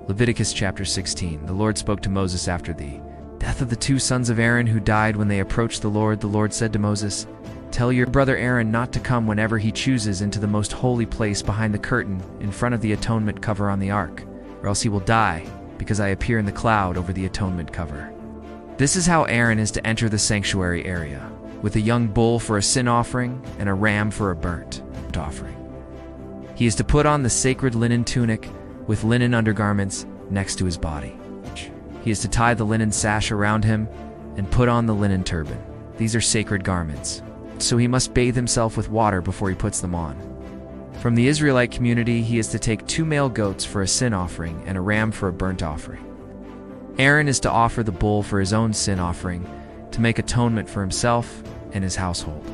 Leviticus Chapter 16. The Lord spoke to Moses after the death of the two sons of Aaron who died when they approached the Lord. The Lord said to Moses, "Tell your brother Aaron not to come whenever he chooses into the most holy place behind the curtain in front of the atonement cover on the ark, or else he will die, because I appear in the cloud over the atonement cover." This is how Aaron is to enter the sanctuary area, with a young bull for a sin offering and a ram for a burnt offering. He is to put on the sacred linen tunic with linen undergarments next to his body. He is to tie the linen sash around him and put on the linen turban. These are sacred garments, so he must bathe himself with water before he puts them on. From the Israelite community, he is to take 2 male goats for a sin offering and a ram for a burnt offering. Aaron is to offer the bull for his own sin offering to make atonement for himself and his household.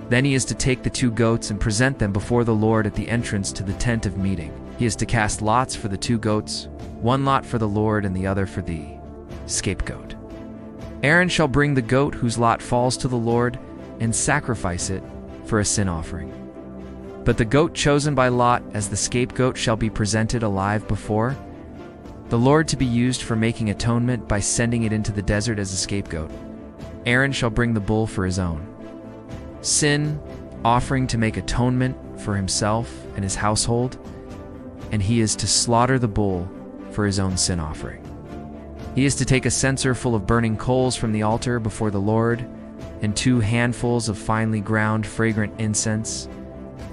Then he is to take the 2 goats and present them before the Lord at the entrance to the tent of meeting. He is to cast lots for the 2 goats, 1 lot for the Lord and the other for the scapegoat. Aaron shall bring the goat whose lot falls to the Lord and sacrifice it for a sin offering. But the goat chosen by lot as the scapegoat shall be presented alive before the Lord to be used for making atonement by sending it into the desert as a scapegoat. Aaron shall bring the bull for his own sin offering to make atonement for himself and his household, and he is to slaughter the bull for his own sin offering. He is to take a censer full of burning coals from the altar before the Lord, and 2 handfuls of finely ground fragrant incense,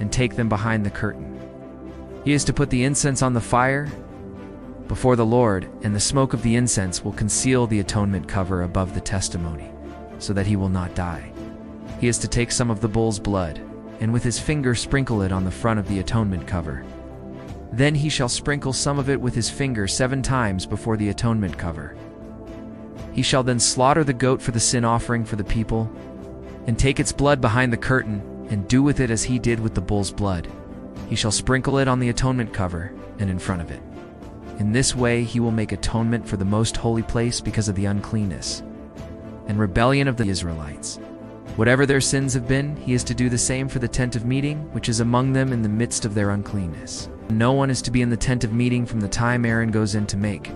and take them behind the curtain. He is to put the incense on the fire before the Lord, and the smoke of the incense will conceal the atonement cover above the testimony, so that he will not die. He is to take some of the bull's blood, and with his finger sprinkle it on the front of the atonement cover. Then he shall sprinkle some of it with his finger 7 times before the atonement cover. He shall then slaughter the goat for the sin offering for the people, and take its blood behind the curtain, and do with it as he did with the bull's blood. He shall sprinkle it on the atonement cover and in front of it. In this way he will make atonement for the most holy place because of the uncleanness and rebellion of the Israelites. Whatever their sins have been, he is to do the same for the tent of meeting, which is among them in the midst of their uncleanness. No one is to be in the tent of meeting from the time Aaron goes in to make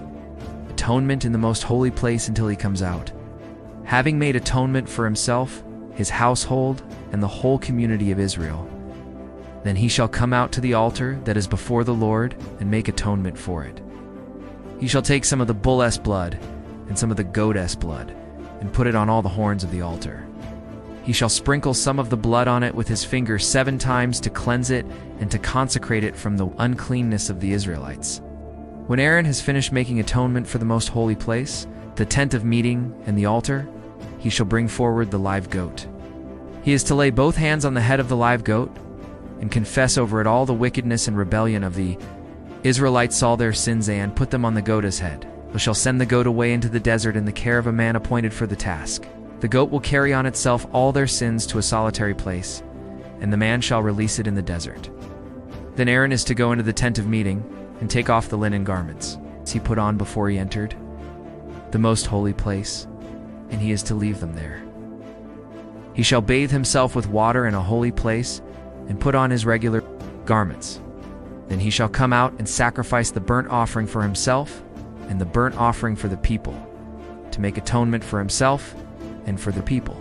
atonement in the most holy place until he comes out. Having made atonement for himself, his household, and the whole community of Israel, then he shall come out to the altar that is before the Lord and make atonement for it. He shall take some of the bull's blood and some of the goat's blood and put it on all the horns of the altar. He shall sprinkle some of the blood on it with his finger 7 times to cleanse it and to consecrate it from the uncleanness of the Israelites. When Aaron has finished making atonement for the most holy place, the tent of meeting, and the altar, he shall bring forward the live goat. He is to lay both hands on the head of the live goat and confess over it all the wickedness and rebellion of the Israelites, all their sins, and put them on the goat's head. He shall send the goat away into the desert in the care of a man appointed for the task. The goat will carry on itself all their sins to a solitary place, and the man shall release it in the desert. Then Aaron is to go into the tent of meeting and take off the linen garments he put on before he entered the most holy place, and he is to leave them there. He shall bathe himself with water in a holy place and put on his regular garments. Then he shall come out and sacrifice the burnt offering for himself and the burnt offering for the people, to make atonement for himself and for the people.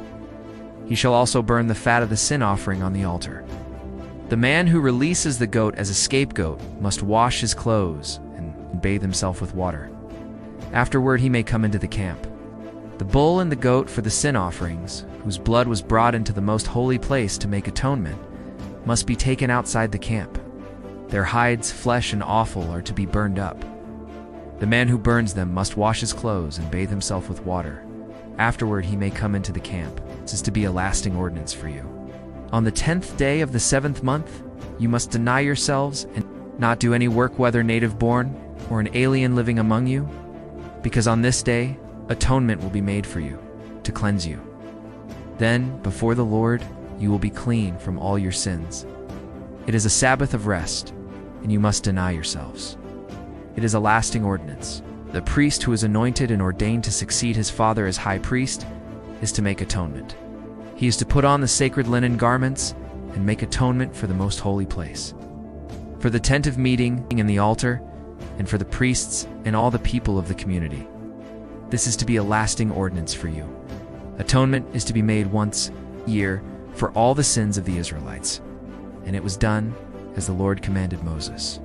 He shall also burn the fat of the sin offering on the altar. The man who releases the goat as a scapegoat must wash his clothes and bathe himself with water. Afterward he may come into the camp. The bull and the goat for the sin offerings, whose blood was brought into the most holy place to make atonement, must be taken outside the camp. Their hides, flesh, and offal are to be burned up. The man who burns them must wash his clothes and bathe himself with water. Afterward he may come into the camp. This is to be a lasting ordinance for you. On the 10th day of the 7th month, you must deny yourselves and not do any work, whether native born or an alien living among you, because on this day atonement will be made for you, to cleanse you. Then, before the Lord, you will be clean from all your sins. It is a Sabbath of rest, and you must deny yourselves. It is a lasting ordinance. The priest who is anointed and ordained to succeed his father as high priest is to make atonement. He is to put on the sacred linen garments and make atonement for the most holy place. For the tent of meeting and the altar, and for the priests and all the people of the community. This is to be a lasting ordinance for you. Atonement is to be made once a year for all the sins of the Israelites. And it was done as the Lord commanded Moses.